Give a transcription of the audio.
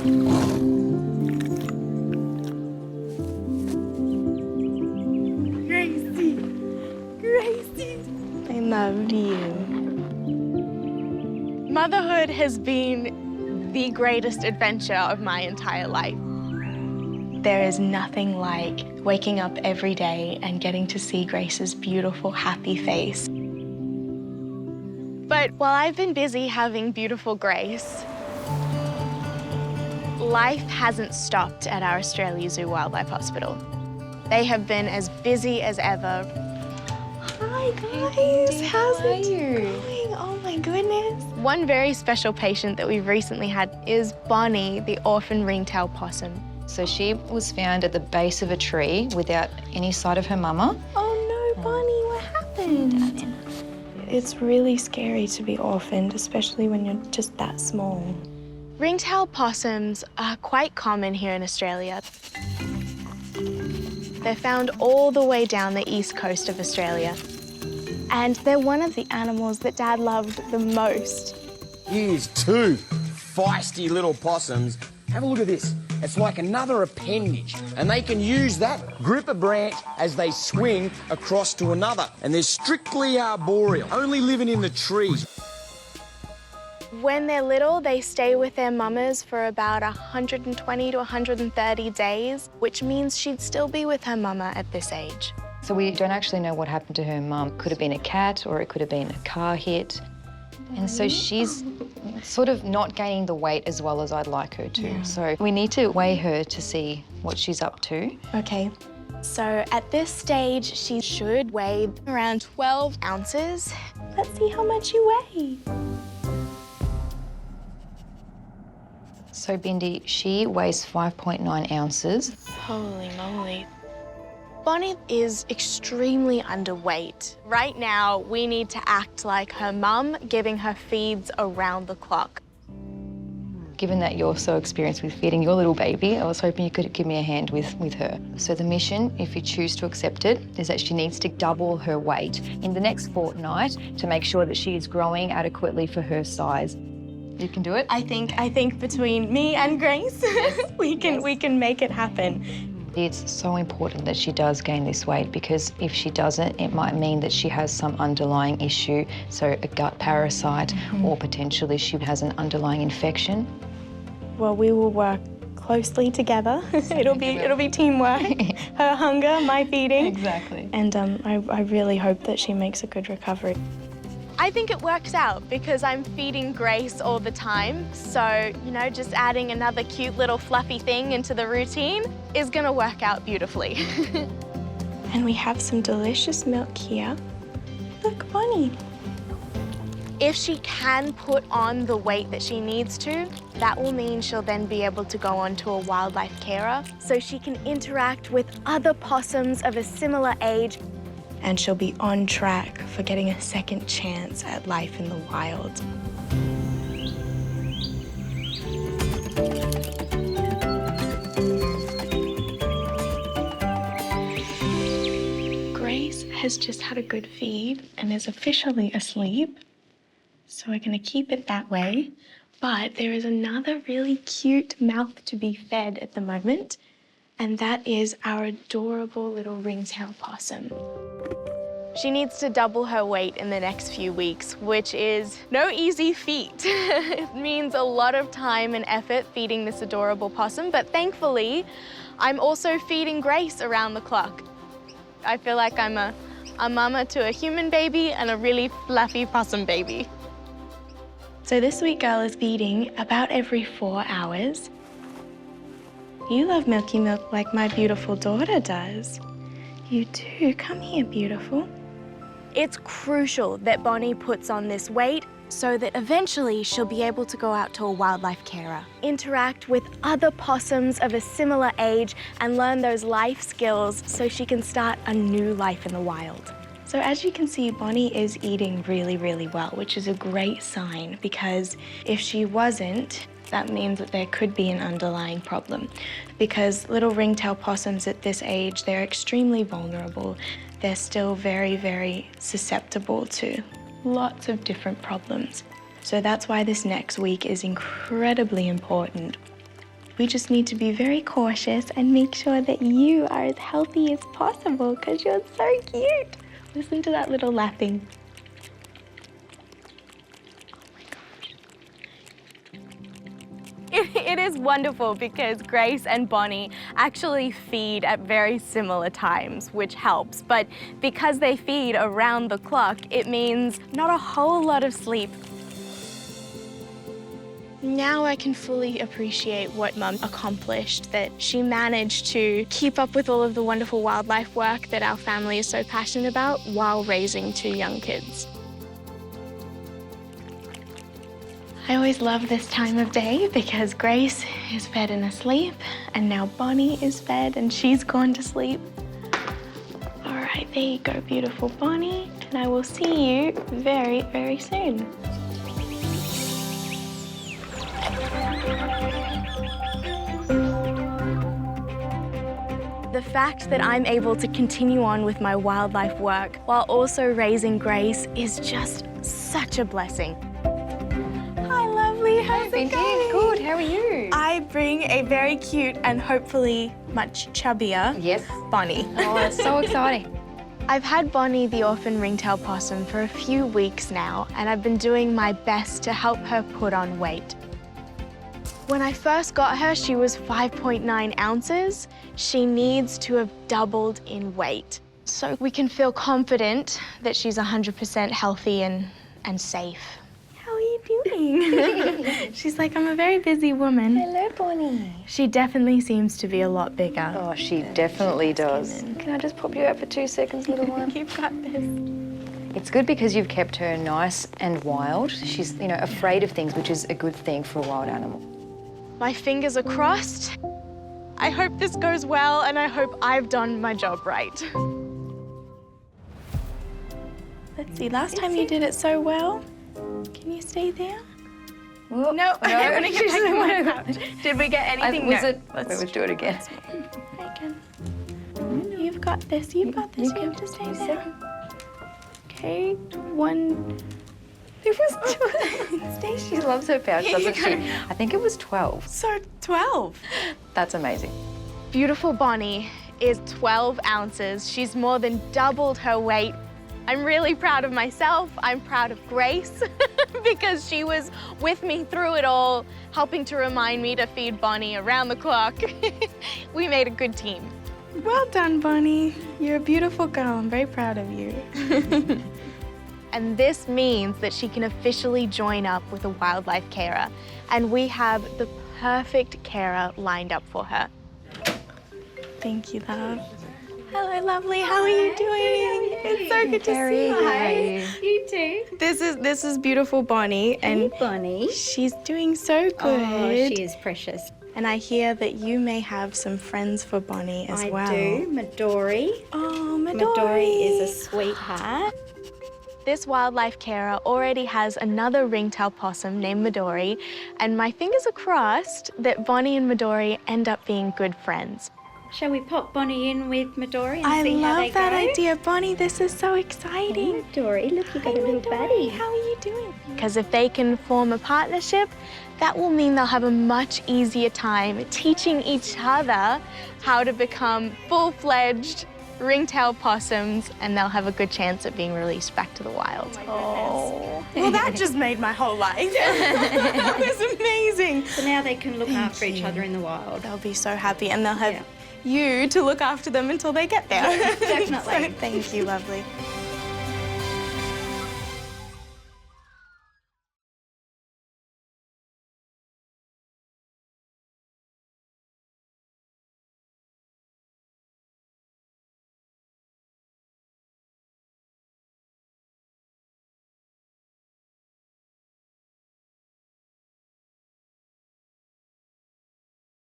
Gracie, I love you. Motherhood has been the greatest adventure of my entire life. There is nothing like waking up every day and getting to see Grace's beautiful, happy face. But while I've been busy having beautiful Grace, life hasn't stopped at our Australia Zoo Wildlife Hospital. They have been as busy as ever. Hi guys, how's it going? Oh my goodness. One very special patient that we've recently had is Bonnie, the orphan ringtail possum. So she was found at the base of a tree without any sight of her mama. Oh no, Bonnie, what happened? It's really scary to be orphaned, especially when you're just that small. Ringtail possums are quite common here in Australia. They're found all the way down the east coast of Australia. And they're one of the animals that Dad loved the most. Here's two feisty little possums. Have a look at this. It's like another appendage, and they can use that, grip a branch as they swing across to another. And they're strictly arboreal, only living in the trees. When they're little, they stay with their mamas for about 120 to 130 days, which means she'd still be with her mama at this age. So we don't actually know what happened to her mum. Could have been a cat or it could have been a car hit. And so she's sort of not gaining the weight as well as I'd like her to. Yeah. So we need to weigh her to see what she's up to. Okay. So at this stage, she should weigh around 12 ounces. Let's see how much you weigh. So Bindi, she weighs 5.9 ounces. Holy moly. Bonnie is extremely underweight. Right now, we need to act like her mum, giving her feeds around the clock. Given that you're so experienced with feeding your little baby, I was hoping you could give me a hand with her. So the mission, if you choose to accept it, is that she needs to double her weight in the next fortnight to make sure that she is growing adequately for her size. You can do it? I think between me and Grace, yes. we can make it happen. It's so important that she does gain this weight because if she doesn't, it might mean that she has some underlying issue, so a gut parasite, or potentially she has an underlying infection. Well, we will work closely together. It'll be teamwork. Her hunger, my feeding. Exactly. And I really hope that she makes a good recovery. I think it works out because I'm feeding Grace all the time. So, you know, just adding another cute little fluffy thing into the routine is gonna work out beautifully. And we have some delicious milk here. Look, Bonnie. If she can put on the weight that she needs to, that will mean she'll then be able to go on to a wildlife carer so she can interact with other possums of a similar age, and she'll be on track for getting a second chance at life in the wild. Grace has just had a good feed and is officially asleep, so we're gonna keep it that way. But there is another really cute mouth to be fed at the moment, and that is our adorable little ringtail possum. She needs to double her weight in the next few weeks, which is no easy feat. It means a lot of time and effort feeding this adorable possum, but thankfully, I'm also feeding Grace around the clock. I feel like I'm a mama to a human baby and a really fluffy possum baby. So this sweet girl is feeding about every 4 hours. You love milky milk like my beautiful daughter does. You do. Come here, beautiful. It's crucial that Bonnie puts on this weight so that eventually she'll be able to go out to a wildlife carer, interact with other possums of a similar age, and learn those life skills so she can start a new life in the wild. So as you can see, Bonnie is eating really, really well, which is a great sign because if she wasn't, that means that there could be an underlying problem because little ringtail possums at this age, they're extremely vulnerable. They're still very, very susceptible to lots of different problems. So that's why this next week is incredibly important. We just need to be very cautious and make sure that you are as healthy as possible because you're so cute. Listen to that little lapping. It is wonderful because Grace and Bonnie actually feed at very similar times, which helps. But because they feed around the clock, it means not a whole lot of sleep. Now I can fully appreciate what Mum accomplished, that she managed to keep up with all of the wonderful wildlife work that our family is so passionate about while raising 2 young kids. I always love this time of day because Grace is fed and asleep, and now Bonnie is fed and she's gone to sleep. All right, there you go, beautiful Bonnie, and I will see you very, very soon. The fact that I'm able to continue on with my wildlife work while also raising Grace is just such a blessing. Hi, lovely. How's it going? Good. How are you? I bring a very cute and hopefully much chubbier Bonnie. Oh, that's so exciting. I've had Bonnie, the orphan ringtail possum, for a few weeks now, and I've been doing my best to help her put on weight. When I first got her, she was 5.9 ounces. She needs to have doubled in weight. So we can feel confident that she's 100% healthy and safe. How are you doing? She's like, I'm a very busy woman. Hello, Bonnie. She definitely seems to be a lot bigger. Oh, she definitely does. Can I just pop you out for 2 seconds, little one? You've got this. It's good because you've kept her nice and wild. She's, afraid of things, which is a good thing for a wild animal. My fingers are crossed. I hope this goes well, and I hope I've done my job right. Let's see, last time you did it so well. Can you stay there? Oh, No, I'm gonna get back out. Did we get anything? Let's do it again. Again. You've got this, you've got this. You have to stay there. Okay, 1. It was 2. Stay She loves her pouch, doesn't she? I think it was 12. So 12. That's amazing. Beautiful Bonnie is 12 ounces. She's more than doubled her weight. I'm really proud of myself. I'm proud of Grace because she was with me through it all, helping to remind me to feed Bonnie around the clock. We made a good team. Well done, Bonnie. You're a beautiful girl. I'm very proud of you. And this means that she can officially join up with a wildlife carer. And we have the perfect carer lined up for her. Thank you, love. Hello, lovely. How are you doing? It's so good to see you. Hi. You too. This is beautiful Bonnie, and Bonnie. she's doing so good. Oh, she is precious. And I hear that you may have some friends for Bonnie as well. I do. Midori. Oh, Midori. Midori is a sweetheart. This wildlife carer already has another ringtail possum named Midori, and my fingers are crossed that Bonnie and Midori end up being good friends. Shall we pop Bonnie in with Midori and see how they love that go? idea, Bonnie. This is so exciting. Midori, look, you got a little Midori, buddy. how are you doing? Because if they can form a partnership, that will mean they'll have a much easier time teaching each other how to become full-fledged ringtail possums, and they'll have a good chance at being released back to the wild. Oh, well, that just made my whole life. That was amazing. So now they can look after each other in the wild. They'll be so happy, and they'll have you to look after them until they get there. Definitely. So, thank you, lovely.